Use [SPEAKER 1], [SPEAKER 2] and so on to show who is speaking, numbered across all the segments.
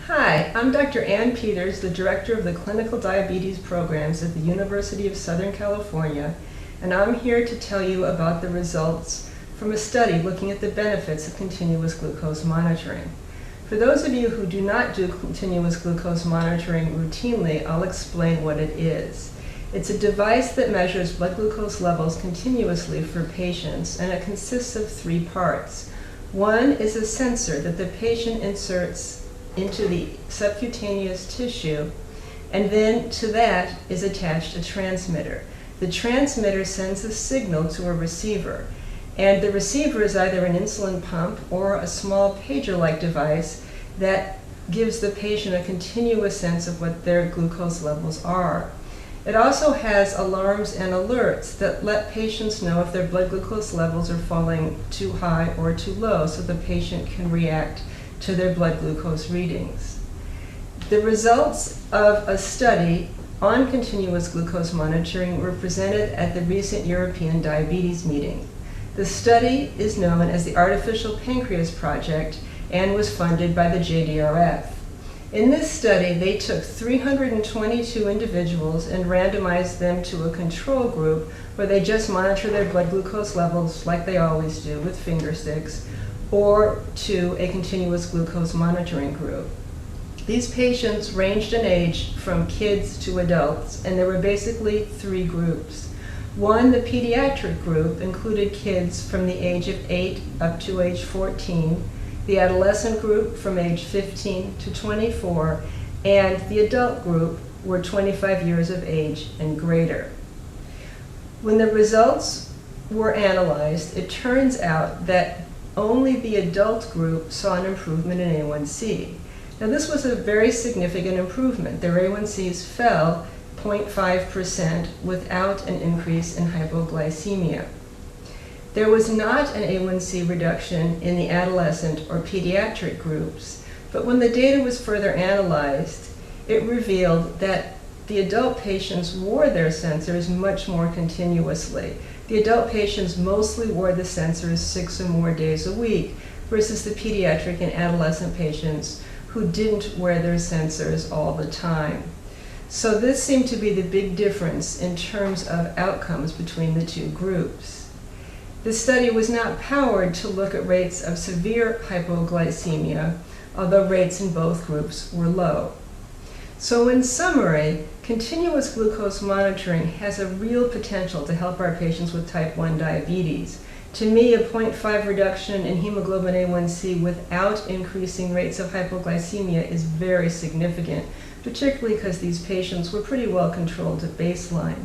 [SPEAKER 1] Hi, I'm Dr. Ann Peters, the Director of the Clinical Diabetes Programs at the University of Southern California, and I'm here to tell you about the results from a study looking at the benefits of continuous glucose monitoring. For those of you who do not do continuous glucose monitoring routinely, I'll explain what it is. It's a device that measures blood glucose levels continuously for patients, and it consists of three parts. One is a sensor that the patient inserts into the subcutaneous tissue, and then to that is attached a transmitter. The transmitter sends a signal to a receiver, and the receiver is either an insulin pump or a small pager-like device that gives the patient a continuous sense of what their glucose levels are. It also has alarms and alerts that let patients know if their blood glucose levels are falling too high or too low, so the patient can react to their blood glucose readings. The results of a study on continuous glucose monitoring were presented at the recent European Diabetes meeting. The study is known as the Artificial Pancreas Project and was funded by the JDRF. In this study, they took 322 individuals and randomized them to a control group where they just monitor their blood glucose levels like they always do with finger sticks, or to a continuous glucose monitoring group. These patients ranged in age from kids to adults, and there were basically three groups. One, the pediatric group, included kids from the age of 8 up to age 14, the adolescent group from age 15 to 24, and the adult group were 25 years of age and greater. When the results were analyzed, it turns out that only the adult group saw an improvement in A1C. Now, this was a very significant improvement. Their A1Cs fell 0.5% without an increase in hypoglycemia. There was not an A1C reduction in the adolescent or pediatric groups, but when the data was further analyzed, it revealed that the adult patients wore their sensors much more continuously. The adult patients mostly wore the sensors 6 or more days a week, versus the pediatric and adolescent patients who didn't wear their sensors all the time. So this seemed to be the big difference in terms of outcomes between the two groups. The study was not powered to look at rates of severe hypoglycemia, although rates in both groups were low. So in summary, continuous glucose monitoring has a real potential to help our patients with type 1 diabetes. To me, a 0.5 reduction in hemoglobin A1C without increasing rates of hypoglycemia is very significant, particularly because these patients were pretty well controlled at baseline.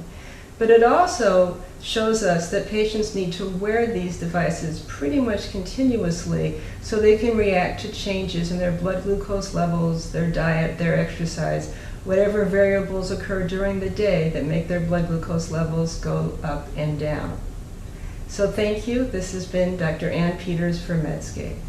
[SPEAKER 1] But it also shows us that patients need to wear these devices pretty much continuously so they can react to changes in their blood glucose levels, their diet, their exercise, whatever variables occur during the day that make their blood glucose levels go up and down. So thank you. This has been Dr. Ann Peters for Medscape.